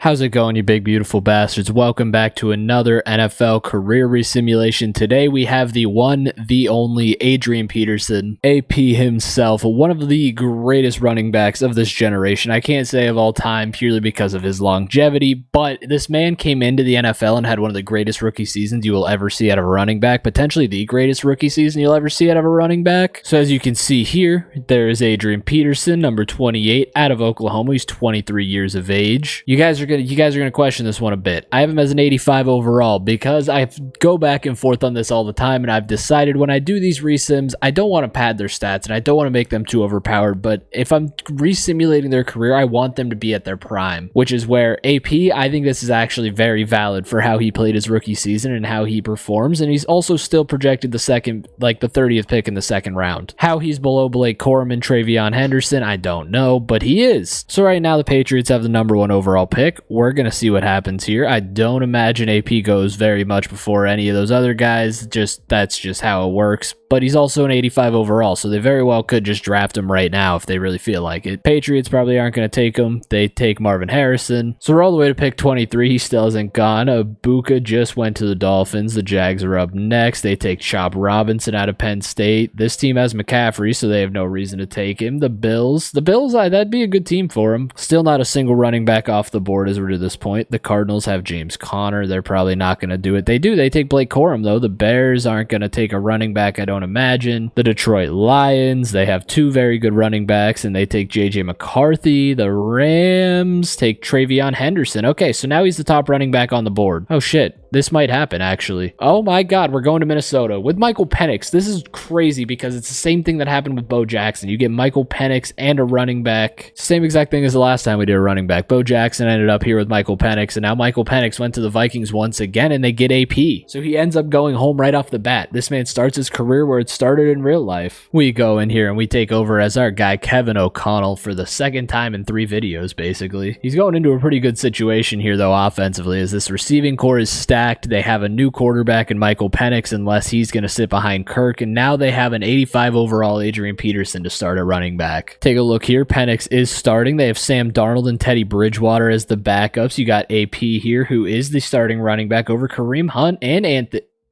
How's it going, you big beautiful bastards? Welcome back to another NFL career resimulation. Today we have the one, the only Adrian Peterson, AP himself, one of the greatest running backs of this generation. I can't say of all time purely because of his longevity, but this man came into the NFL and had one of the greatest rookie seasons you will ever see out of a running back, potentially the greatest rookie season you'll ever see out of a running back. So as you can see here, there is Adrian Peterson, number 28, out of Oklahoma. He's 23 years of age. You guys are gonna question this one a bit. I have him as an 85 overall because I go back and forth on this all the time, and I've decided when I do these resims, I don't want to pad their stats and I don't want to make them too overpowered, but if I'm resimulating their career, I want them to be at their prime, which is where AP, I think this is actually very valid for how he played his rookie season and how he performs, and he's also still projected the 30th pick in the second round. How he's below Blake Corum and Travion Henderson, I don't know, but he is. So right now the Patriots have the number 1 overall pick. We're going to see what happens here. I don't imagine AP goes very much before any of those other guys. That's just how it works. But he's also an 85 overall, so they very well could just draft him right now if they really feel like it. Patriots probably aren't going to take him. They take Marvin Harrison. So we're all the way to pick 23. He still isn't gone. Ibuka just went to the Dolphins. The Jags are up next. They take Chop Robinson out of Penn State. This team has McCaffrey, so they have no reason to take him. The Bills, that'd be a good team for him. Still not a single running back off the board as we're to this point. The Cardinals have James Conner. They're probably not going to do it. They take Blake Corum, though. The Bears aren't going to take a running back, I don't imagine. The Detroit Lions, they have 2 very good running backs, and they take JJ McCarthy. The Rams take Travion Henderson. Okay, so now he's the top running back on the board. Oh shit, this might happen actually. Oh my god, we're going to Minnesota with Michael Penix. This is crazy because it's the same thing that happened with Bo Jackson. You get Michael Penix and a running back. Same exact thing as the last time we did a running back. Bo Jackson ended up here with Michael Penix, and now Michael Penix went to the Vikings once again, and they get AP. So he ends up going home right off the bat. This man starts his career where it started in real life. We go in here and we take over as our guy Kevin O'Connell for the second time in 3 videos, basically. He's going into a pretty good situation here, though, offensively, as this receiving core is stacked. They have a new quarterback in Michael Penix, unless he's going to sit behind Kirk, and now they have an 85 overall Adrian Peterson to start at running back. Take a look here. Penix is starting. They have Sam Darnold and Teddy Bridgewater as the backups. You got AP here, who is the starting running back over Kareem Hunt and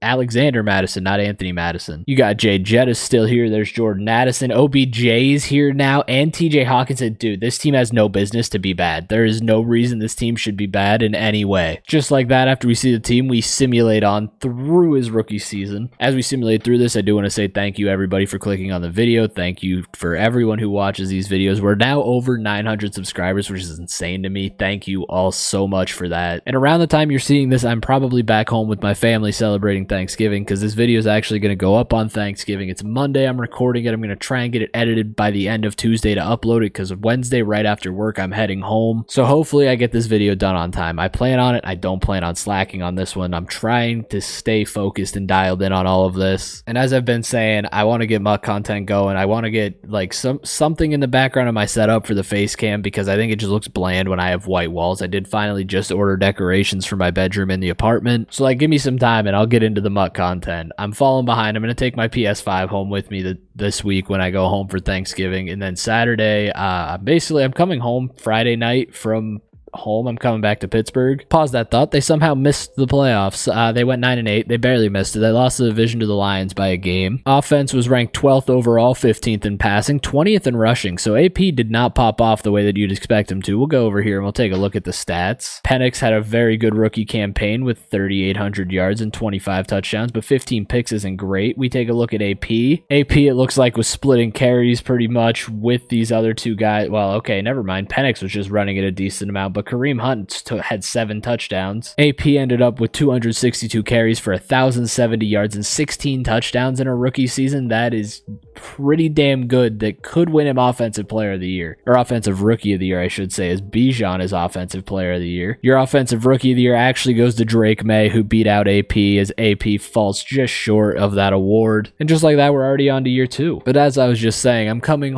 Alexander Madison, not Anthony Madison. You got Jay Jett is still here. There's Jordan Addison. OBJ is here now, and TJ Hawkinson. Dude, this team has no business to be bad. There is no reason this team should be bad in any way. Just like that, after we see the team, we simulate on through his rookie season. As we simulate through this, I do want to say thank you, everybody, for clicking on the video. Thank you for everyone who watches these videos. We're now over 900 subscribers, which is insane to me. Thank you all so much for that. And around the time you're seeing this, I'm probably back home with my family celebrating Thanksgiving, because this video is actually going to go up on Thanksgiving. It's Monday. I'm recording it. I'm going to try and get it edited by the end of Tuesday to upload it, because Wednesday right after work I'm heading home. So hopefully I get this video done on time. I plan on it. I don't plan on slacking on this one. I'm trying to stay focused and dialed in on all of this. And as I've been saying, I want to get MUT content going. I want to get like something in the background of my setup for the face cam, because I think it just looks bland when I have white walls. I did finally just order decorations for my bedroom in the apartment. So like, give me some time and I'll get into the MUT content. I'm falling behind. I'm going to take my PS5 home with me this week when I go home for Thanksgiving. And then Saturday, I'm coming home Friday night from home. I'm coming back to Pittsburgh. Pause that thought. They somehow missed the playoffs. They went 9-8. They barely missed it. They lost the division to the Lions by a game. Offense was ranked 12th overall, 15th in passing, 20th in rushing. So AP did not pop off the way that you'd expect him to. We'll go over here and we'll take a look at the stats. Penix had a very good rookie campaign with 3,800 yards and 25 touchdowns, but 15 picks isn't great. We take a look at AP. AP, it looks like, was splitting carries pretty much with these other 2 guys. Well, okay, never mind. Penix was just running at a decent amount, but Kareem Hunt had 7 touchdowns. AP ended up with 262 carries for 1,070 yards and 16 touchdowns in a rookie season. That is pretty damn good. That could win him Offensive Player of the Year, or Offensive Rookie of the Year, I should say, as Bijan is Offensive Player of the Year. Your Offensive Rookie of the Year actually goes to Drake May, who beat out AP, as AP falls just short of that award. And just like that, we're already on to year 2. But as I was just saying, I'm coming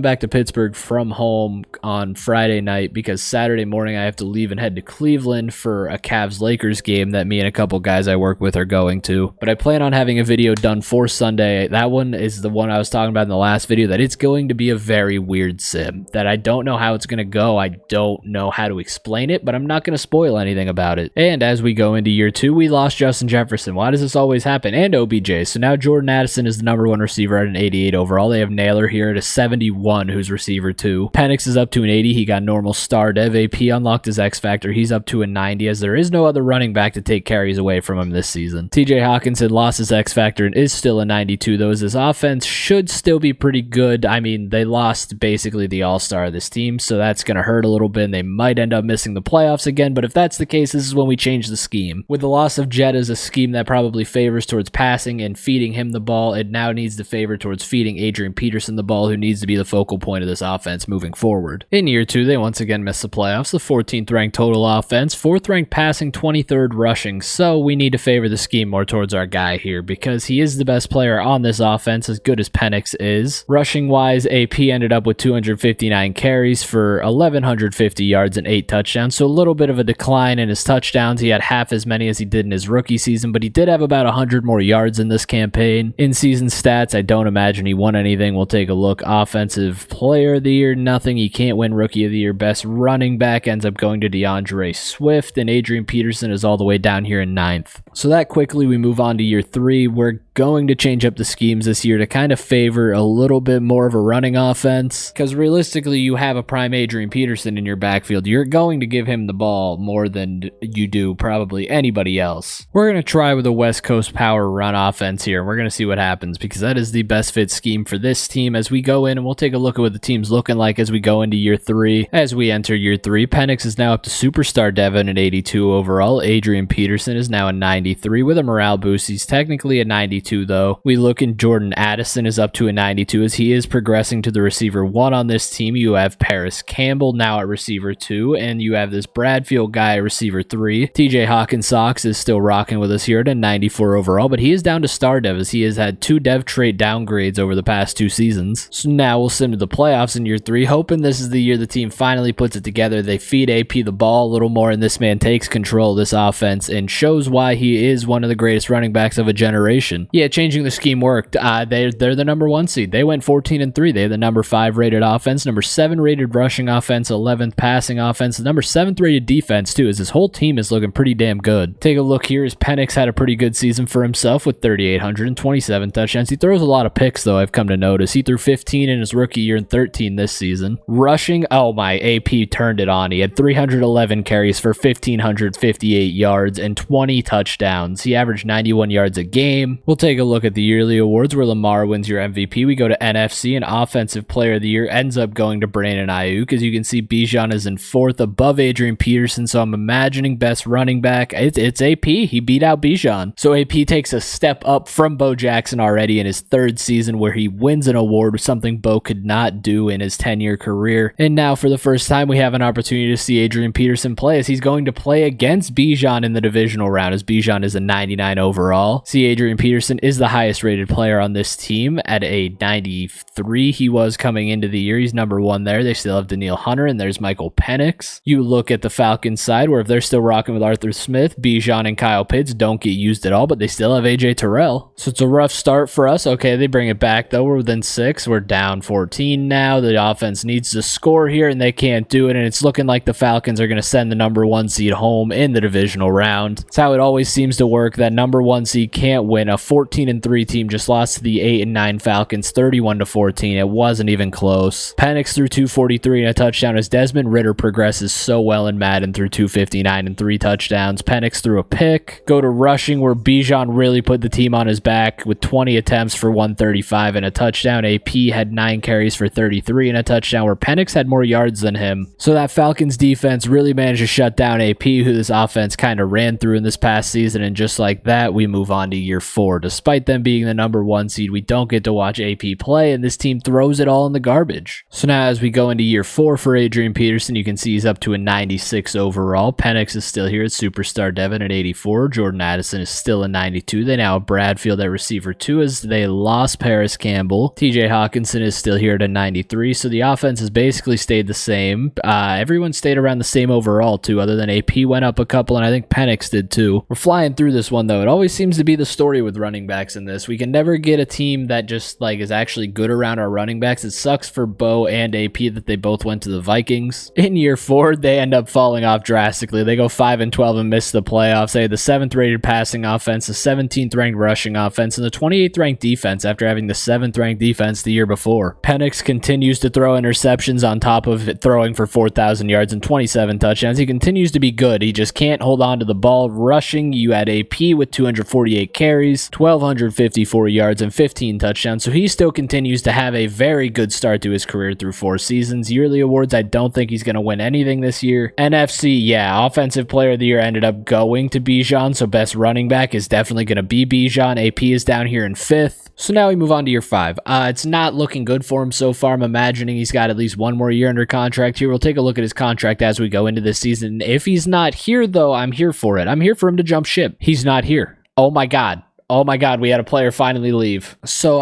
back to Pittsburgh from home on Friday night, because Saturday morning I have to leave and head to Cleveland for a Cavs-Lakers game that me and a couple guys I work with are going to. But I plan on having a video done for Sunday. That one is this is the one I was talking about in the last video, that it's going to be a very weird sim, that I don't know how it's going to go. I don't know how to explain it, but I'm not going to spoil anything about it. And as we go into year 2, we lost Justin Jefferson. Why does this always happen? And OBJ. So now Jordan Addison is the number 1 receiver at an 88 overall. They have Naylor here at a 71, who's receiver 2. Penix is up to an 80. He got normal star dev. AP unlocked his X Factor. He's up to a 90, as there is no other running back to take carries away from him this season. TJ Hawkinson lost his X Factor and is still a 92, though, as his offense should still be pretty good. I mean, they lost basically the all-star of this team, so that's going to hurt a little bit, and they might end up missing the playoffs again, but if that's the case, this is when we change the scheme. With the loss of Jett as a scheme that probably favors towards passing and feeding him the ball, it now needs to favor towards feeding Adrian Peterson the ball, who needs to be the focal point of this offense moving forward. In year 2, they once again missed the playoffs. The 14th ranked total offense, 4th ranked passing, 23rd rushing, so we need to favor the scheme more towards our guy here because he is the best player on this offense, as good as Penix is. Rushing wise, AP ended up with 259 carries for 1,150 yards and 8 touchdowns, so a little bit of a decline in his touchdowns. He had half as many as he did in his rookie season, but he did have about 100 more yards in this campaign. In season stats, I don't imagine he won anything. We'll take a look. Offensive player of the year, nothing. He can't win rookie of the year. Best running back ends up going to DeAndre Swift, and Adrian Peterson is all the way down here in 9th. So that quickly we move on to year 3. We're going to change up the schemes this year to kind of favor a little bit more of a running offense, because realistically, you have a prime Adrian Peterson in your backfield. You're going to give him the ball more than you do probably anybody else. We're going to try with a West Coast power run offense here, and we're going to see what happens, because that is the best fit scheme for this team as we go in, and we'll take a look at what the team's looking like as we go into year 3. As we enter year 3, Penix is now up to superstar Devin at 82 overall. Adrian Peterson is now a 93 with a morale boost. He's technically a 92 though. We look in Jordan Addison is up to a 92 as he is progressing to the receiver 1 on this team. You have Paris Campbell now at receiver 2, and you have this Bradfield guy at receiver 3. TJ Hawkinson is still rocking with us here at a 94 overall, but he is down to star dev as he has had 2 dev trait downgrades over the past 2 seasons. So now we'll sim to the playoffs in year 3, hoping this is the year the team finally puts it together. They feed AP the ball a little more, and this man takes control of this offense and shows why he is one of the greatest running backs of a generation. Yeah, changing the scheme worked. They're the number 1 seed. They went 14-3. They have the number 5 rated offense, number 7 rated rushing offense, 11th passing offense, the number 7th rated defense too, as his whole team is looking pretty damn good. Take a look here as Penix had a pretty good season for himself with 3,827 touchdowns. He throws a lot of picks though, I've come to notice. He threw 15 in his rookie year and 13 this season. Rushing, oh my, AP turned it on. He had 311 carries for 1,558 yards and 20 touchdowns. He averaged 91 yards a game. We'll take a look at the yearly awards where Lamar wins your MVP. We go to NFC, and Offensive Player of the Year ends up going to Brandon Ayuk. As you can see, Bijan is in 4th above Adrian Peterson, so I'm imagining best running back. It's AP. He beat out Bijan. So AP takes a step up from Bo Jackson already in his 3rd season where he wins an award, something Bo could not do in his 10-year career. And now for the first time, we have an opportunity to see Adrian Peterson play as he's going to play against Bijan in the divisional round, as Bijan is a 99 overall. See, Adrian Peterson is the highest rated player on this team at a 93. He was coming into the year. He's number 1 there. They still have Danielle Hunter, and there's Michael Penix. You look at the Falcons side, where if they're still rocking with Arthur Smith, Bijan and Kyle Pitts don't get used at all, but they still have AJ Terrell. So it's a rough start for us. Okay, they bring it back though. We're within 6. We're down 14 now. The offense needs to score here, and they can't do it, and it's looking like the Falcons are going to send the number 1 seed home in the divisional round. It's how it always seems to work. That number 1 seed can't win. A 14-3 team just lost to the 8-9 Falcons 31-14. It wasn't even close. Penix threw 243 and a touchdown as Desmond Ridder progresses so well in Madden through 259 and 3 touchdowns. Penix threw a pick. Go to rushing, where Bijan really put the team on his back with 20 attempts for 135 and a touchdown. AP had 9 carries for 33 and a touchdown, where Penix had more yards than him. So that Falcons defense really managed to shut down AP, who this offense kind of ran through in this past season, and just like that, we move on to year 4. Despite them being the number 1 seed, we don't get to watch AP play, and this team throws it all in the garbage. So now as we go into year 4 for Adrian Peterson, you can see he's up to a 96 overall. Penix is still here at superstar Devin at 84. Jordan Addison is still a 92. They now have Bradfield at receiver 2 as they lost Paris Campbell. TJ Hawkinson is still here at a 93, so the offense has basically stayed the same. Everyone stayed around the same overall too, other than AP went up a couple, and I think Penix did too. We're flying flying through this one, though. It always seems to be the story with running backs in this. We can never get a team that just like is actually good around our running backs. It sucks for Bo and AP that they both went to the Vikings. In year 4, they end up falling off drastically. They go 5-12 and miss the playoffs. They had the 7th rated passing offense, the 17th ranked rushing offense, and the 28th ranked defense after having the 7th ranked defense the year before. Penix continues to throw interceptions on top of it, throwing for 4,000 yards and 27 touchdowns. He continues to be good. He just can't hold on to the ball. Rushing, you had AP with 248 carries, 1,254 yards, and 15 touchdowns. So he still continues to have a very good start to his career through 4 seasons. Yearly awards, I don't think he's going to win anything this year. NFC, yeah, Offensive Player of the Year ended up going to Bijan, so best running back is definitely going to be Bijan. AP is down here in 5th. So now we move on to year 5. It's not looking good for him so far. I'm imagining he's got at least one more year under contract here. We'll take a look at his contract as we go into this season. If he's not here, though, I'm here for it. I'm here for him to jump ship. He's not here. Oh my God. Oh my God, we had a player finally leave. So,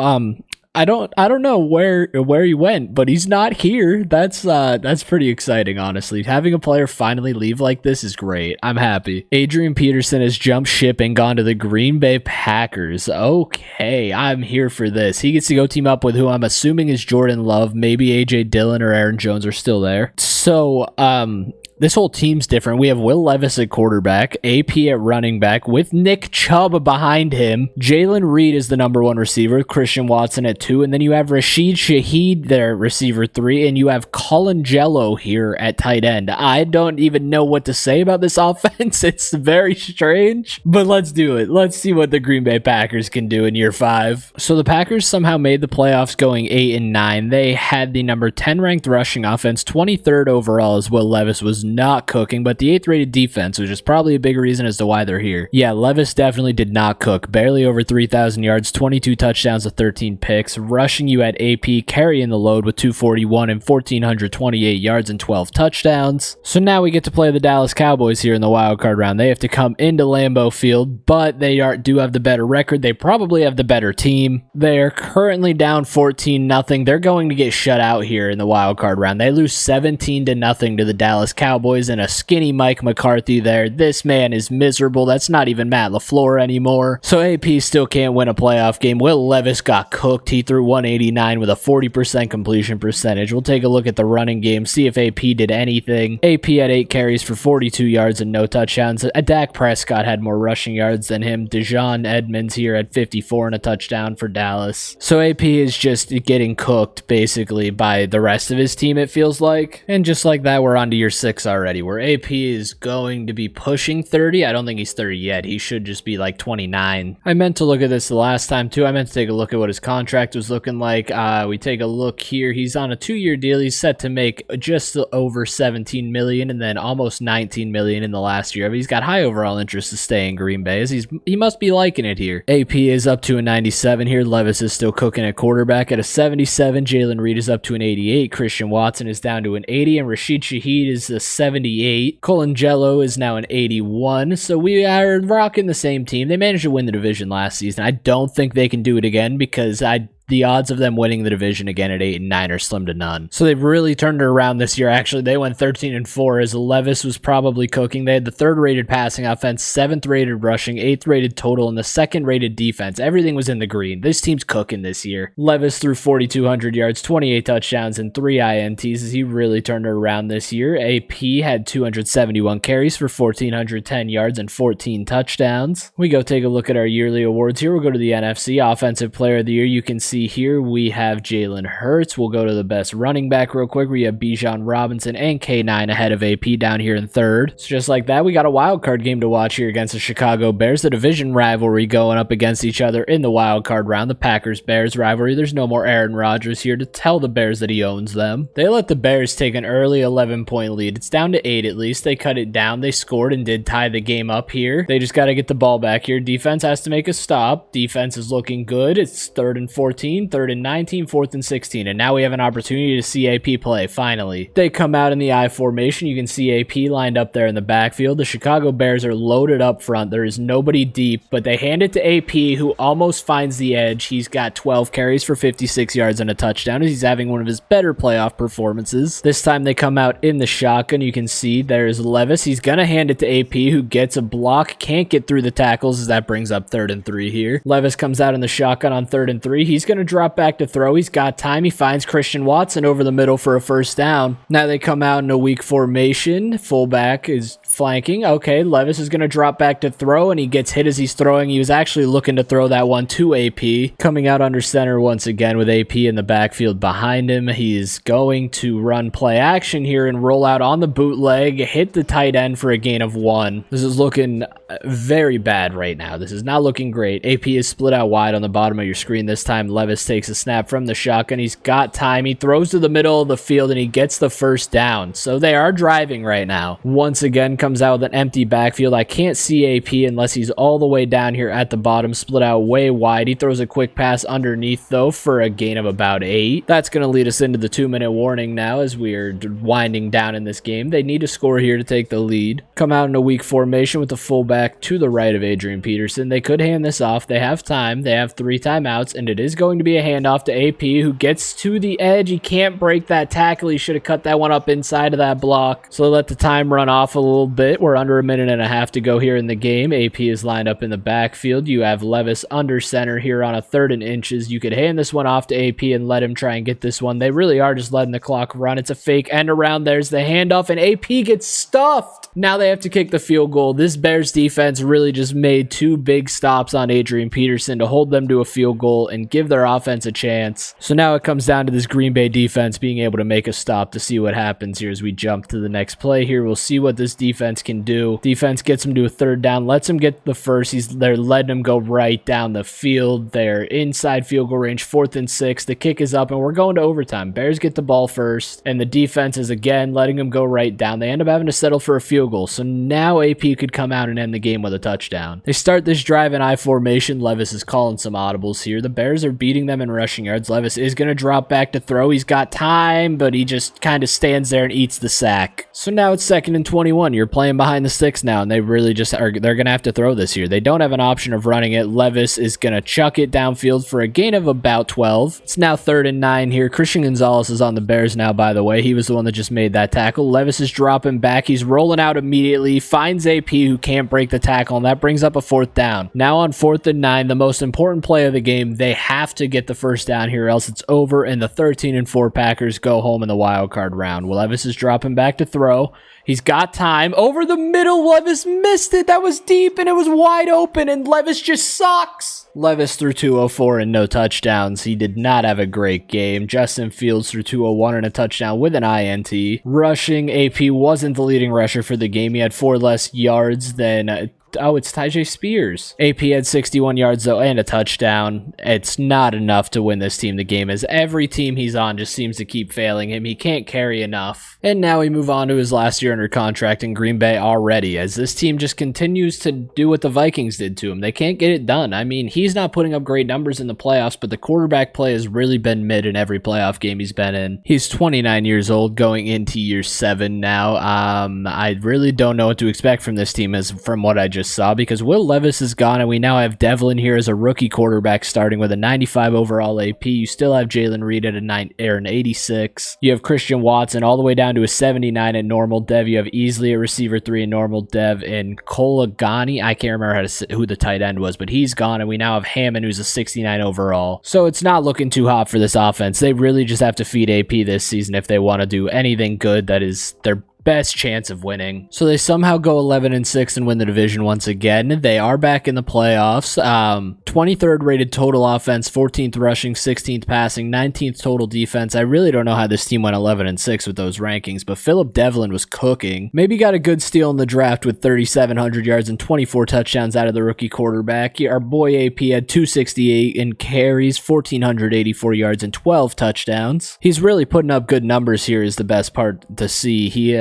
I don't know where he went, but he's not here. That's pretty exciting, honestly. Having a player finally leave like this is great. I'm happy. Adrian Peterson has jumped ship and gone to the Green Bay Packers. Okay, I'm here for this. He gets to go team up with who I'm assuming is Jordan Love. Maybe AJ Dillon or Aaron Jones are still there. So, this whole team's different. We have Will Levis at quarterback, AP at running back, with Nick Chubb behind him. Jalen Reed is the #1 receiver, Christian Watson at 2, and then you have Rashid Shaheed there, receiver 3, and you have Colin Jello here at tight end. I don't even know what to say about this offense. It's very strange, but let's do it. Let's see what the Green Bay Packers can do in year 5. So the Packers somehow made the playoffs going 8-9. They had the number 10 ranked rushing offense, 23rd overall as Will Levis was not cooking, but the 8th rated defense, which is probably a big reason as to why they're here. Yeah, Levis definitely did not cook. Barely over 3,000 yards, 22 touchdowns to 13 picks. Rushing, you had AP carrying the load with 241 and 1,428 yards and 12 touchdowns. So now we get to play the Dallas Cowboys here in the wildcard round. They have to come into Lambeau Field, but they do have the better record. They probably have the better team. They are currently down 14-0. They're going to get shut out here in the wildcard round. They lose 17-0 to the Dallas Cowboys and a skinny Mike McCarthy there. This man is miserable. That's not even Matt LaFleur anymore. So AP still can't win a playoff game. Will Levis got cooked. He threw 189 with a 40% completion percentage. We'll take a look at the running game, see if AP did anything. AP had 8 carries for 42 yards and no touchdowns. Dak Prescott had more rushing yards than him. Dejon Edmonds here had 54 and a touchdown for Dallas. So AP is just getting cooked basically by the rest of his team, it feels like. And just like that, we're on to year 6 already, where AP is going to be pushing 30. I don't think he's 30 yet. He should just be like 29. I meant to look at this the last time too. I meant to take a look at what his contract was looking like. We take a look here. He's on a 2-year deal. He's set to make just over 17 million and then almost 19 million in the last year. But he's got high overall interest to stay in Green Bay, as he must be liking it here. AP is up to a 97 here. Levis is still cooking at quarterback at a 77. Jalen Reed is up to an 88. Christian Watson is down to an 80, and Rashid Shaheed is a 78. Colin Jello is now an 81. So we are rocking the same team. They managed to win the division last season. I don't think they can do it again because the odds of them winning the division again at 8-9 are slim to none. So they've really turned it around this year. Actually, they went 13-4 as Levis was probably cooking. They had the 3rd rated passing offense, 7th rated rushing, 8th rated total, and the 2nd rated defense. Everything was in the green. This team's cooking this year. Levis threw 4,200 yards, 28 touchdowns, and 3 INTs as he really turned it around this year. AP had 271 carries for 1,410 yards and 14 touchdowns. We go take a look at our yearly awards here. We'll go to the NFC Offensive Player of the Year. You can see here we have Jalen Hurts. We'll go to the best running back real quick. We have Bijan Robinson and K9 ahead of AP down here in 3rd. So just like that, we got a wild card game to watch here against the Chicago Bears, the division rivalry going up against each other in the wild card round, the Packers-Bears rivalry. There's no more Aaron Rodgers here to tell the Bears that he owns them. They let the Bears take an early 11-point lead. It's down to 8 at least. They cut it down. They scored and did tie the game up here. They just got to get the ball back here. Defense has to make a stop. Defense is looking good. It's 3rd and 14. 14, 3rd and 19, 4th and 16. And now we have an opportunity to see AP play, finally. They come out in the I formation. You can see AP lined up there in the backfield. The Chicago Bears are loaded up front. There is nobody deep, but they hand it to AP, who almost finds the edge. He's got 12 carries for 56 yards and a touchdown. He's having one of his better playoff performances. This time they come out in the shotgun. You can see there's Levis. He's going to hand it to AP, who gets a block. Can't get through the tackles, as that brings up 3rd and 3 here. Levis comes out in the shotgun on 3rd and 3. He's going to drop back to throw. He's got time. He finds Christian Watson over the middle for a first down. Now they come out in a weak formation. Fullback is flanking. Okay, Levis is going to drop back to throw, and he gets hit as he's throwing. He was actually looking to throw that one to AP. Coming out under center once again with AP in the backfield behind him. He's going to run play action here and roll out on the bootleg, hit the tight end for a gain of 1. This is looking very bad right now. This is not looking great. AP is split out wide on the bottom of your screen this time. Levis takes a snap from the shotgun. He's got time. He throws to the middle of the field, and he gets the first down. So they are driving right now. Once again, comes out with an empty backfield. I can't see AP unless he's all the way down here at the bottom, split out way wide. He throws a quick pass underneath, though, for a gain of about 8. That's going to lead us into the 2-minute warning now as we're winding down in this game. They need to score here to take the lead. Come out in a weak formation with the fullback to the right of Adrian Peterson. They could hand this off. They have time. They have 3 timeouts, and it is going to be a handoff to AP, who gets to the edge. He can't break that tackle. He should have cut that one up inside of that block. So they let the time run off a little bit. We're under a minute and a half to go here in the game. AP is lined up in the backfield. You have Levis under center here on a 3rd and inches. You could hand this one off to AP and let him try and get this one. They really are just letting the clock run. It's a fake end around. There's the handoff, and AP gets stuffed. Now they have to kick the field goal. This Bears defense really just made 2 big stops on Adrian Peterson to hold them to a field goal and give their offense a chance. So now it comes down to this Green Bay defense being able to make a stop to see what happens here as we jump to the next play here. We'll see what this defense can do. Defense gets him to a 3rd down, lets him get the first. They're letting him go right down the field. They're inside field goal range, 4th and 6. The kick is up, and we're going to overtime. Bears get the ball first, and the defense is again letting him go right down. They end up having to settle for a field goal. So now AP could come out and end the game with a touchdown. They start this drive in I formation. Levis is calling some audibles here. The Bears are beating them in rushing yards. Levis is going to drop back to throw. He's got time, but he just kind of stands there and eats the sack. So now it's 2nd and 21. You're playing behind the sticks now, and they really just are. They're going to have to throw this here. They don't have an option of running it. Levis is going to chuck it downfield for a gain of about 12. It's now 3rd and 9 here. Christian Gonzalez is on the Bears now, by the way. He was the one that just made that tackle. Levis is dropping back. He's rolling out immediately. Finds AP, who can't break the tackle, and that brings up a 4th down. Now on 4th and 9, the most important play of the game. They have to get the first down here, or else it's over, and the 13 and 4 Packers go home in the wild card round. Well, Levis is dropping back to throw. He's got time. Over the middle, Levis missed it. That was deep, and it was wide open, and Levis just sucks. Levis threw 204 and no touchdowns. He did not have a great game. Justin Fields threw 201 and a touchdown with an INT. Rushing, AP wasn't the leading rusher for the game. He had 4 less yards than it's Tyjae Spears. AP had 61 yards, though, and a touchdown. It's not enough to win this team the game, as every team he's on just seems to keep failing him. He can't carry enough. And now we move on to his last year under contract in Green Bay already, as this team just continues to do what the Vikings did to him. They can't get it done. I mean, he's not putting up great numbers in the playoffs, but the quarterback play has really been mid in every playoff game he's been in. He's 29 years old, going into year 7 now. I really don't know what to expect from this team from what I just saw, because Will Levis is gone, and we now have Devlin here as a rookie quarterback starting with a 95 overall AP. You still have Jalen Reed at an 86. You have Christian Watson all the way down to a 79 at normal dev. You have Easley at receiver 3 in normal dev, and Colagani, I can't remember who the tight end was, but he's gone, and we now have Hammond, who's a 69 overall. So it's not looking too hot for this offense. They really just have to feed AP this season if they want to do anything good that is their best chance of winning. So they somehow go 11-6 and win the division once again. They are back in the playoffs. 23rd rated total offense, 14th rushing, 16th passing, 19th total defense. I really don't know how this team went 11-6 with those rankings, but Philip Devlin was cooking. Maybe got a good steal in the draft with 3,700 yards and 24 touchdowns out of the rookie quarterback. Our boy AP had 268 in carries, 1,484 yards and 12 touchdowns. He's really putting up good numbers here is the best part to see. He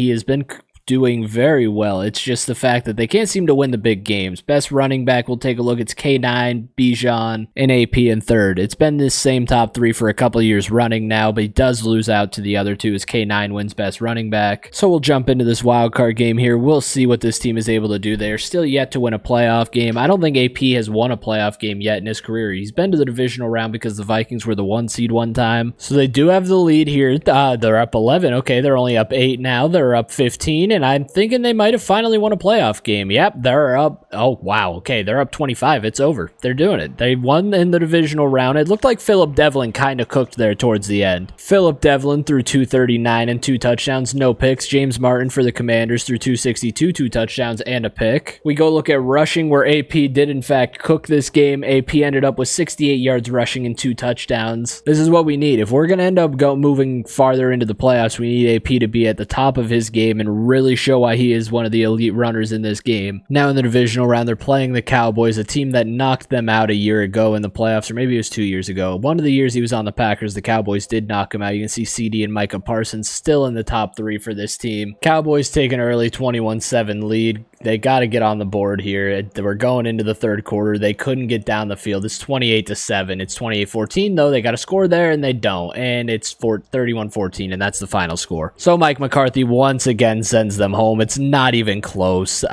has been doing very well. It's just the fact that they can't seem to win the big games. Best running back, we'll take a look. It's K9, Bijan, and AP in third. It's been this same top three for a couple of years running now, but he does lose out to the other two as K9 wins best running back. So we'll jump into this wild card game here. We'll see what this team is able to do. They're still yet to win a playoff game. I don't think AP has won a playoff game yet in his career. He's been to the divisional round because the Vikings were the 1 seed one time. So they do have the lead here. They're up 11. Okay, they're only up 8 now. They're up 15, and I'm thinking they might have finally won a playoff game. Yep, they're up. Oh, wow. Okay, they're up 25. It's over. They're doing it. They won in the divisional round. It looked like Philip Devlin kind of cooked there towards the end. Philip Devlin threw 239 and 2 touchdowns, no picks. James Martin for the Commanders threw 262, 2 touchdowns, and a pick. We go look at rushing, where AP did in fact cook this game. AP ended up with 68 yards rushing and 2 touchdowns. This is what we need. If we're going to end up moving farther into the playoffs, we need AP to be at the top of his game and really show why he is one of the elite runners in this game. Now in the divisional round, they're playing the Cowboys, a team that knocked them out a year ago in the playoffs, or maybe it was 2 years ago. One of the years he was on the Packers, the Cowboys did knock him out. You can see CD and Micah Parsons still in the top 3 for this team. Cowboys take an early 21-7 lead. They got to get on the board here. We're going into the third quarter. They couldn't get down the field. It's 28-7. It's 28-14, though. They got to score there, and they don't. And it's 31-14, and that's the final score. So Mike McCarthy once again sends them home. It's not even close.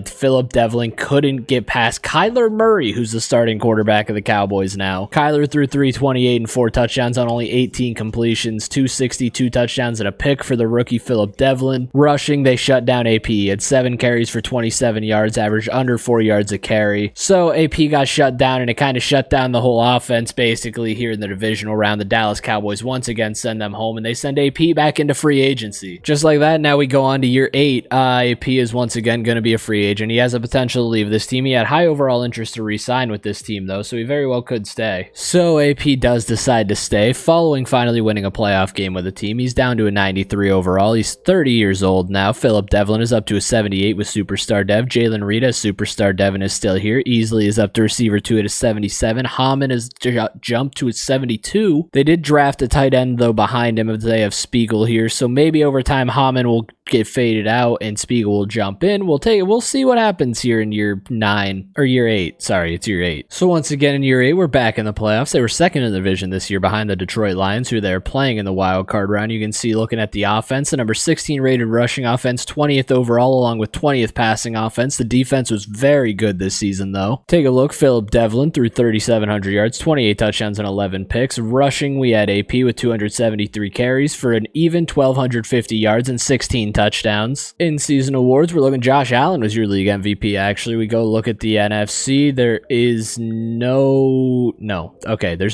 Philip Devlin couldn't get past Kyler Murray, who's the starting quarterback of the Cowboys now. Kyler threw 328 and 4 touchdowns on only 18 completions, 262 touchdowns and a pick for the rookie Philip Devlin. Rushing, they shut down AP. He had 7 carries for 27 yards, averaged under 4 yards a carry. So AP got shut down, and it kind of shut down the whole offense basically here in the divisional round. The Dallas Cowboys once again send them home, and they send AP back into free agency. Just like that, now we go on to year 8. AP is once again going to be a free agent. He has a potential to leave this team. He had high overall interest to re-sign with this team, though, so he very well could stay. So AP does decide to stay, following finally winning a playoff game with the team. He's down to a 93 overall. He's 30 years old now. Philip Devlin is up to a 78 with Superstar Dev. Jalen Reed as Superstar Devin is still here. Easily is up to receiver 2 at a 77. Hammond has jumped to a 72. They did draft a tight end, though, behind him. They have Spiegel here, so maybe over time Hammond will get faded out and Spiegel will jump in. We'll see what happens here in year 9 or year 8. Sorry, it's year 8. So once again in year 8, we're back in the playoffs. They were second in the division this year behind the Detroit Lions, who they're playing in the wild card round. You can see looking at the offense, the number 16 rated rushing offense, 20th overall, along with 20th passing offense. The defense was very good this season, though. Take a look. Philip Devlin threw 3,700 yards, 28 touchdowns, and 11 picks. Rushing, we had AP with 273 carries for an even 1,250 yards and 16 touchdowns. In season awards, we're looking. Josh Allen was your league MVP, actually. We go look at the NFC. There is there's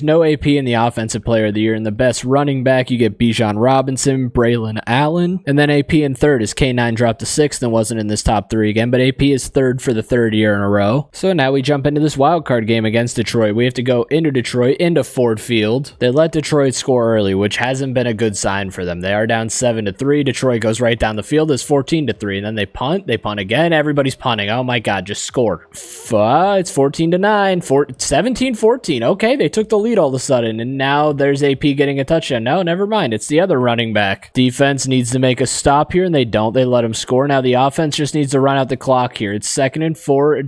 no AP in the offensive player of the year. And the best running back, you get Bijan Robinson, Braylon Allen. And then AP in third is K9 dropped to 6th and wasn't in this top 3 again. But AP is third for the 3rd year in a row. So now we jump into this wild card game against Detroit. We have to go into Detroit, into Ford Field. They let Detroit score early, which hasn't been a good sign for them. They are down 7-3. Detroit goes right down the field. It's 14-3. And then they punt. They punt again. Everybody's punting. Oh my God, just score. It's 14-9. 17-14. Okay, they took the lead all of a sudden. And now there's AP getting a touchdown. No, never mind. It's the other running back. Defense needs to make a stop here, and they don't. They let him score. Now the offense just needs to run out the clock here. It's 2nd and 4.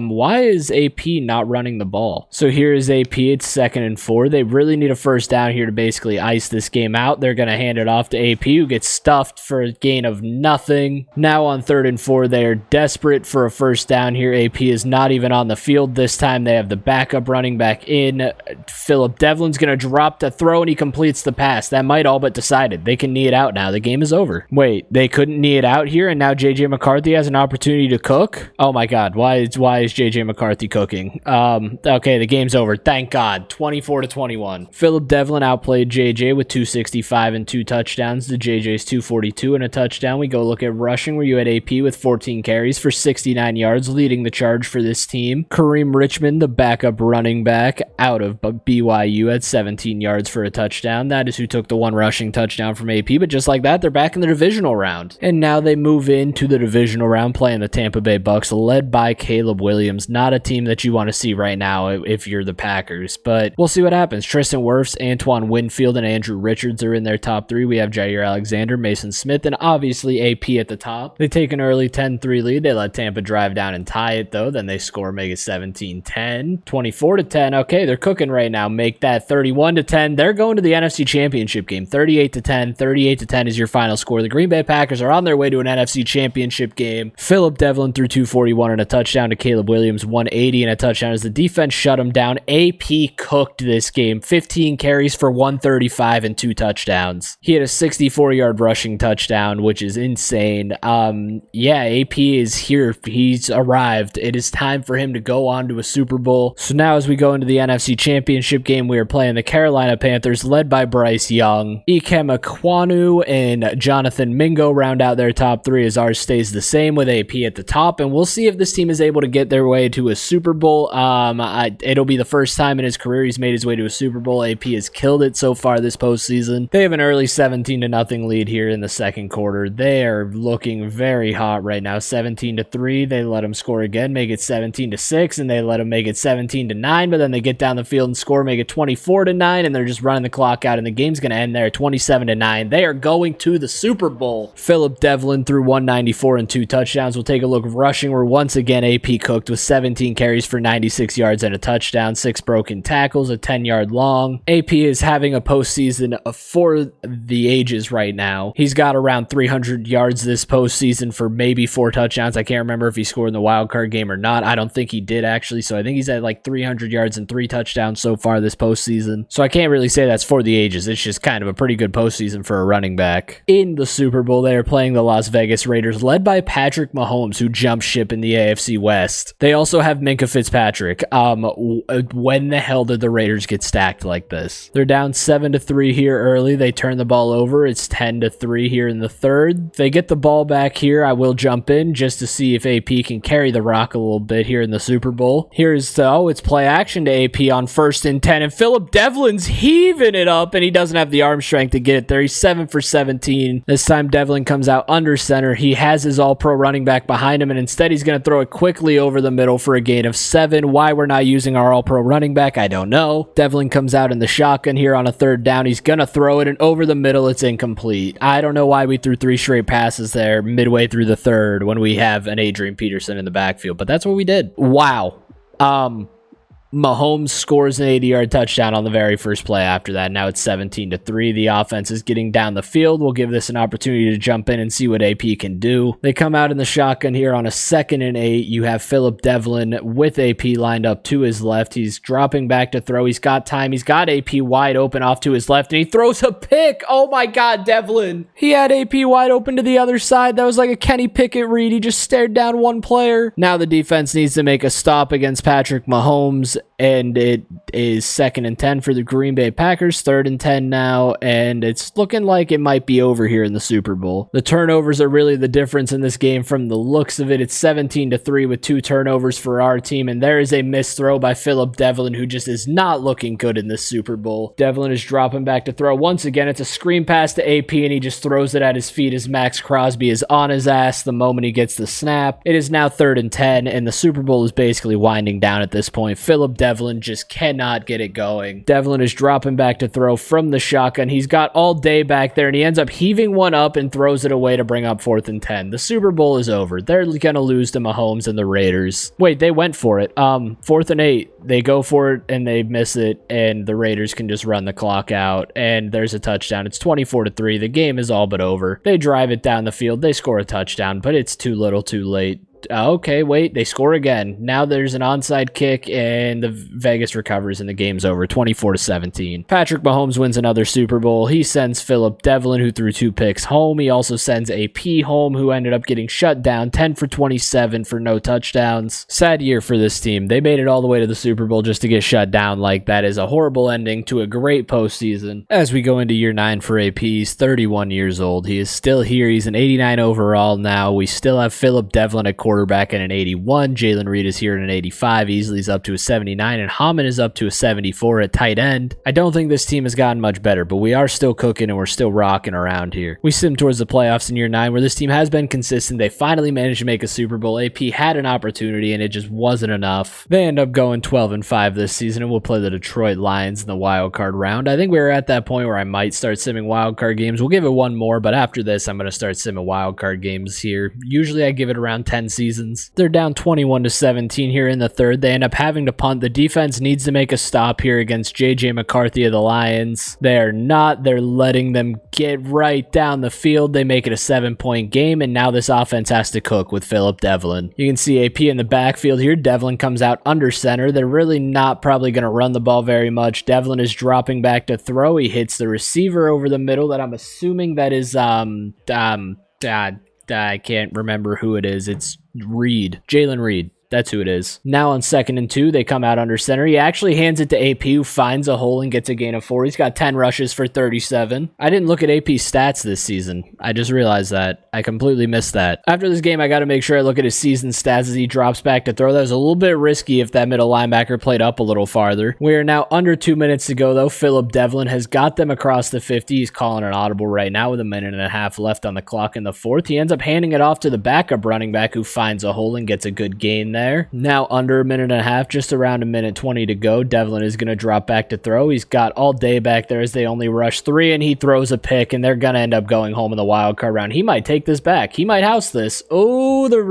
Why is AP not running the ball? So here is AP. It's 2nd and 4. They really need a first down here to basically ice this game out. They're going to hand it off to AP, who gets stuffed for a gain of nothing. Now on 3rd and 4, they are desperate for a first down here. AP is not even on the field this time. They have the backup running back in. Philip Devlin's going to drop to throw, and he completes the pass. That might all but decide it. They can knee it out now. The game is over. Wait, they couldn't knee it out here, and now JJ McCarthy has an opportunity to cook? Oh my God, why is JJ McCarthy cooking? Okay, the game's over. Thank God. 24-21. Philip Devlin outplayed JJ with 265 and 2 touchdowns to JJ's 242 and a touchdown. We go look at rushing, where you had AP with 14 carries for 69 yards, leading the charge for this team. Kareem Richmond, the backup running back out of BYU, had 17 yards for a touchdown. That is who took the one rushing touchdown from AP. But just like that, they're back in the divisional round. And now they move into the divisional round playing the Tampa Bay Bucks, led by Caleb Williams. Not a team that you want to see right now if you're the Packers, but we'll see what happens. Tristan Wirfs, Antoine Winfield, and Andrew Richards are in their top three. We have Jair Alexander, Mason Smith, and obviously AP at the top. They take an early 10-3 lead. They let Tampa drive down and tie it, though. Then they score, make it 17-10, 24-10. Okay, they're cooking right now. Make that 31-10. They're going to the NFC Championship game. 38-10. 38-10 is your final score. The Green Bay Packers are on their way to an NFC Championship game. Philip Devlin threw 241 and a touchdown to Caleb Williams, 180 and a touchdown as the defense shut him down. AP cooked this game. 15 carries for 135 and 2 touchdowns. He had a 64-yard rushing touchdown, which is insane. Yeah, AP is here. He's arrived. It is time for him to go on to a Super Bowl. So now as we go into the NFC Championship game, we are playing the Carolina Panthers, led by Bryce Young. Ikem Ekwonu and Jonathan Mingo round out their top three, as ours stays the same with AP at the top, and we'll see if this team is able to get their way to a Super Bowl. It'll be the first time in his career he's made his way to a Super Bowl. AP has killed it so far this postseason. They have an early 17-0 lead here in the second quarter. They are looking very hot right now. 17-3. They let him score again, make it 17-6, and they let him make it 17-9, but then they get down the field and score, make it 24-9, and they're just running the clock out, and the game's going to end there 27-9. They are going to the Super Bowl. Philip Devlin threw 194 and 2 touchdowns. We'll take a look rushing, where once again AP cooked with 17 carries for 96 yards and a touchdown, 6 broken tackles, a 10-yard long. AP is having a postseason for the ages right now. He's got around 300 yards this postseason for maybe 4 touchdowns. I can't remember if he scored in the wild card game or not. I don't think he did, actually, so I think he's at like 300 yards and 3 touchdowns so far this postseason. So I can't really say that's for the ages. It's just kind of a pretty good postseason for a running back. In the Super Bowl, they are playing the Las Vegas Raiders, led by Patrick Mahomes, who jumped ship in the AFC West. They also have Minka Fitzpatrick. When the hell did the Raiders get stacked like this? They're down 7-3 here early. They turn the ball over. It's 10-3 here in the third. If they get the ball back here, I will jump in just to see if AP can carry the rock a little bit here in the Super Bowl. Here's, it's play action to AP on 1st and 10, and Philip Devlin's heaving it up, and he doesn't have the arm strength to get it there. He's 7 for 17. This time Devlin comes out under center. He has his all-pro running back behind him, and instead he's going to throw it quickly over the middle for a gain of 7. Why we're not using our all-pro running back, I don't know. Devlin comes out in the shotgun here on a 3rd down. He's going to throw it, and over the middle, it's incomplete. I don't know why we threw 3 straight passes there midway through the third when we have an Adrian Peterson in the backfield, but that's what we did. Wow. Mahomes scores an 80-yard touchdown on the very first play after that. Now it's 17-3. The offense is getting down the field. We'll give this an opportunity to jump in and see what AP can do. They come out in the shotgun here on a 2nd and 8. You have Philip Devlin with AP lined up to his left. He's dropping back to throw. He's got time. He's got AP wide open off to his left, and he throws a pick. Oh my God, Devlin. He had AP wide open to the other side. That was like a Kenny Pickett read. He just stared down one player. Now the defense needs to make a stop against Patrick Mahomes, and it is 2nd and 10 for the Green Bay Packers, 3rd and 10 now, and it's looking like it might be over here in the Super Bowl. The turnovers are really the difference in this game from the looks of it. It's 17-3 with 2 turnovers for our team, and there is a missed throw by Philip Devlin, who just is not looking good in this Super Bowl. Devlin is dropping back to throw. Once again, it's a screen pass to AP, and he just throws it at his feet as Max Crosby is on his ass the moment he gets the snap. It is now 3rd and 10, and the Super Bowl is basically winding down at this point. Philip Devlin just cannot get it going. Devlin is dropping back to throw from the shotgun. He's got all day back there, and he ends up heaving one up and throws it away to bring up 4th and 10. The Super Bowl is over. They're going to lose to Mahomes and the Raiders. Wait, they went for it. 4th and 8. They go for it, and they miss it, and the Raiders can just run the clock out, and there's a touchdown. It's 24-3. The game is all but over. They drive it down the field. They score a touchdown, but it's too little too late. Okay, wait, they score again. Now there's an onside kick, and the Vegas recovers, and the game's over, 24-17. Patrick Mahomes wins another Super Bowl. He sends Philip Devlin, who threw 2 picks, home. He also sends AP home, who ended up getting shut down, 10 for 27 for no touchdowns. Sad year for this team. They made it all the way to the Super Bowl just to get shut down like that. Is a horrible ending to a great postseason. As we go into year 9 for AP, he's 31 years old. He is still here. He's an 89 overall now. We still have Philip Devlin at quarterback. quarterback at an 81. Jalen Reed is here at an 85. Easley's up to a 79, and Hammond is up to a 74 at tight end. I don't think this team has gotten much better, but we are still cooking and we're still rocking around here. We sim towards the playoffs in year 9, where this team has been consistent. They finally managed to make a Super Bowl. AP had an opportunity and it just wasn't enough. They end up going 12-5 this season, and we'll play the Detroit Lions in the wild card round. I think we're at that point where I might start simming wild card games. We'll give it one more, but after this, I'm going to start simming wild card games here. Usually I give it around 10 seasons. They're down 21-17 here in the third. They end up having to punt. The defense needs to make a stop here against JJ McCarthy of the Lions. They are not. They're letting them get right down the field. They make it a 7-point game, and now this offense has to cook with Philip Devlin. You can see AP in the backfield here. Devlin comes out under center. They're really not probably going to run the ball very much. Devlin is dropping back to throw. He hits the receiver over the middle that I'm assuming that is I can't remember who it is. It's Reed. Jalen Reed. That's who it is. Now on 2nd and 2, they come out under center. He actually hands it to AP, who finds a hole and gets a gain of 4. He's got 10 rushes for 37. I didn't look at AP's stats this season. I just realized that. I completely missed that. After this game, I got to make sure I look at his season stats as he drops back to throw. That was a little bit risky if that middle linebacker played up a little farther. We are now under 2 minutes to go, though. Philip Devlin has got them across the 50. He's calling an audible right now with 1.5 minutes left on the clock in the fourth. He ends up handing it off to the backup running back, who finds a hole and gets a good gain there. Now under 1.5 minutes, just around 1:20 to go. Devlin is going to drop back to throw. He's got all day back there as they only rush 3, and he throws a pick, and they're going to end up going home in the wild card round. He might take this back. He might house this. Oh, the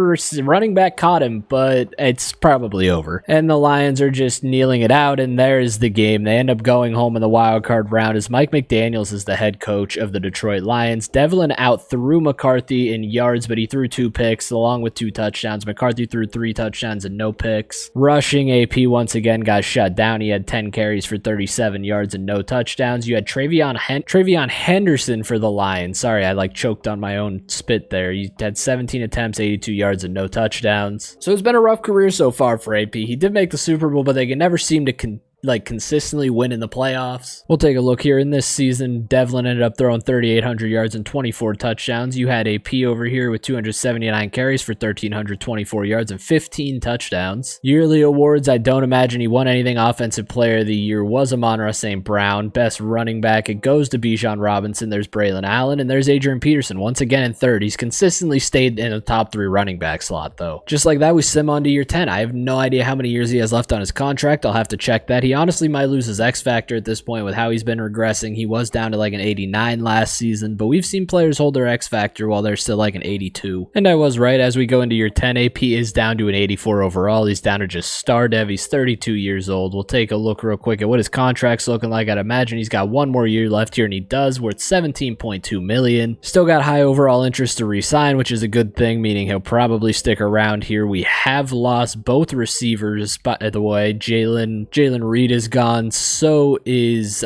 running back caught him, but it's probably over. And the Lions are just kneeling it out, and there's the game. They end up going home in the wild card round as Mike McDaniels is the head coach of the Detroit Lions. Devlin out threw McCarthy in yards, but he threw 2 picks along with 2 touchdowns. McCarthy threw 3 touchdowns and no picks. Rushing, AP once again got shut down. He had 10 carries for 37 yards and no touchdowns. You had Travion Henderson for the Lions. Sorry, I choked on my own spit there. He had 17 attempts, 82 yards and no touchdowns. So it's been a rough career so far for AP. He did make the Super Bowl, but they can never seem to consistently win in the playoffs. We'll take a look here. In this season, Devlin ended up throwing 3,800 yards and 24 touchdowns. You had AP over here with 279 carries for 1,324 yards and 15 touchdowns. Yearly awards, I don't imagine he won anything. Offensive Player of the Year was Amon-Ra St. Brown. Best running back, it goes to Bijan Robinson. There's Braylon Allen, and there's Adrian Peterson. Once again in third. He's consistently stayed in the top 3 running back slot, though. Just like that, we sim on to year 10. I have no idea how many years he has left on his contract. I'll have to check that. He honestly might lose his X factor at this point with how he's been regressing. He was down to an 89 last season, but we've seen players hold their X factor while they're still an 82. And I was right. As we go into year 10, AP is down to an 84 overall. He's down to just star dev. He's 32 years old. We'll take a look real quick at what his contract's looking like. I'd imagine he's got 1 more year left here, and he does, worth $17.2 million. Still got high overall interest to re-sign, which is a good thing, meaning he'll probably stick around here. We have lost both receivers, by the way. Jalen Reed is gone. So is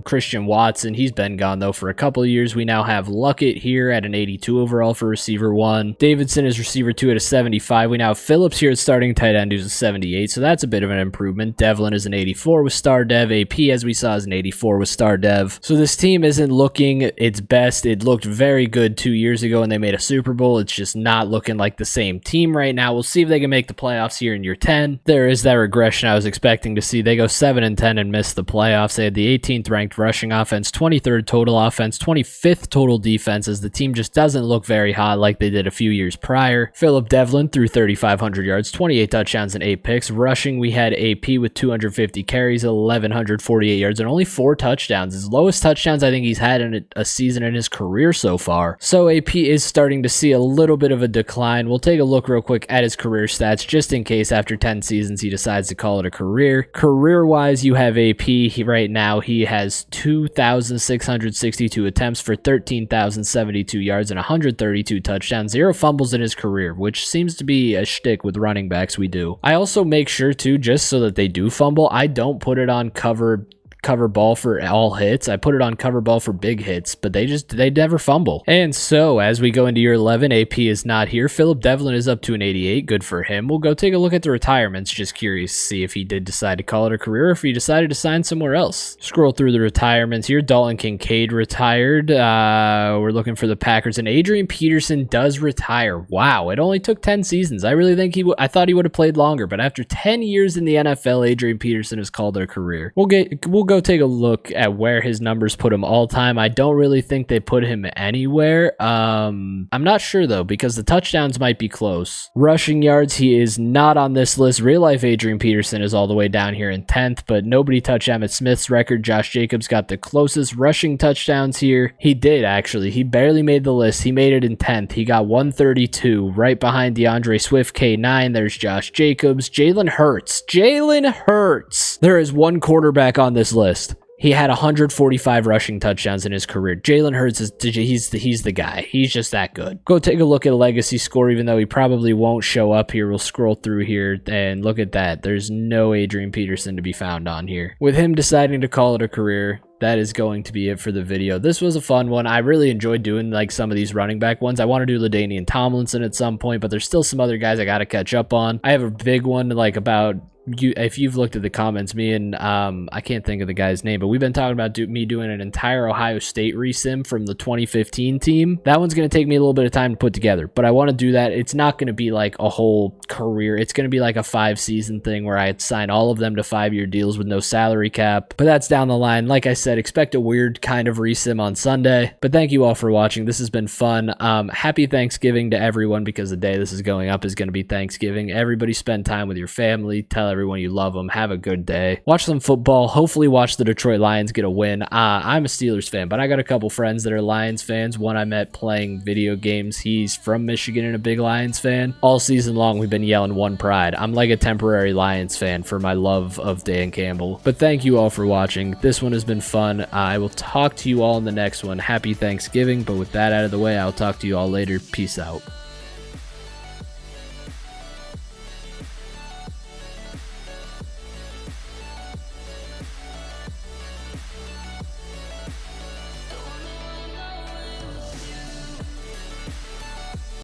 Christian Watson. He's been gone, though, for a couple of years. We now have Luckett here at an 82 overall for receiver 1. Davidson is receiver 2 at a 75. We now have Phillips here at starting tight end, who's a 78, so that's a bit of an improvement. Devlin is an 84 with star dev. AP, as we saw, is an 84 with star dev. So this team isn't looking its best. It looked very good 2 years ago when they made a Super Bowl. It's just not looking like the same team right now. We'll see if they can make the playoffs here in year 10. There is that regression I was expecting to see. They go 7-10 and miss the playoffs. They had the 18th ranked rushing offense, 23rd total offense, 25th total defense, as the team just doesn't look very hot like they did a few years prior. Philip Devlin threw 3,500 yards, 28 touchdowns and 8 picks. Rushing, we had AP with 250 carries, 1,148 yards and only 4 touchdowns. His lowest touchdowns I think he's had in a season in his career so far. So AP is starting to see a little bit of a decline. We'll take a look real quick at his career stats just in case after 10 seasons he decides to call it a career. Career-wise, you have AP. Right now, he has 2,662 attempts for 13,072 yards and 132 touchdowns, 0 fumbles in his career, which seems to be a shtick with running backs we do. I also make sure, too, just so that they do fumble, I don't put it on cover cover ball for all hits. I put it on cover ball for big hits, but they never fumble. And so as we go into year 11, AP is not here. Philip Devlin is up to an 88. Good for him. We'll go take a look at the retirements. Just curious to see if he did decide to call it a career or if he decided to sign somewhere else. Scroll through the retirements here. Dalton Kincaid retired. We're looking for the Packers, and Adrian Peterson does retire. Wow, it only took 10 seasons. I really think I thought he would have played longer, but after 10 years in the NFL, Adrian Peterson has called it a career. We'll go take a look at where his numbers put him all time. I don't really think they put him anywhere. I'm not sure though, because the touchdowns might be close. Rushing yards, he is not on this list. Real life Adrian Peterson is all the way down here in 10th, but nobody touched Emmitt Smith's record. Josh Jacobs got the closest rushing touchdowns here. He did actually. He barely made the list. He made it in 10th. He got 132, right behind DeAndre Swift, K9. There's Josh Jacobs. Jalen Hurts. There is one quarterback on this list. He had 145 rushing touchdowns in his career. Jalen Hurts he's the guy. He's just that good. Go take a look at a legacy score, even though he probably won't show up here. We'll scroll through here and look at that. There's no Adrian Peterson to be found on here. With him deciding to call it a career, that is going to be it for the video. This was a fun one. I really enjoyed doing like some of these running back ones. I want to do LaDainian Tomlinson at some point, but there's still some other guys I got to catch up on. I have a big one like about you. If you've looked at the comments, me and I can't think of the guy's name, but we've been talking about me doing an entire Ohio State resim from the 2015 team. That one's going to take me a little bit of time to put together, but I want to do that. It's not going to be like a whole career. It's going to be like a 5-season thing where I sign all of them to 5-year deals with no salary cap, but that's down the line. Like I said, expect a weird kind of resim on Sunday, but thank you all for watching. This has been fun. Happy Thanksgiving to everyone, because the day this is going up is going to be Thanksgiving. Everybody spend time with your family. Tell everyone you love them. Have a good day. Watch some football. Hopefully watch the Detroit Lions get a win. I'm a Steelers fan, but I got a couple friends that are Lions fans. One I met playing video games. He's from Michigan and a big Lions fan. All season long we've been yelling One Pride. I'm like a temporary Lions fan for my love of Dan Campbell. But thank you all for watching. This one has been fun. I will talk to you all in the next one. Happy Thanksgiving. But with that out of the way, I'll talk to you all later. Peace out.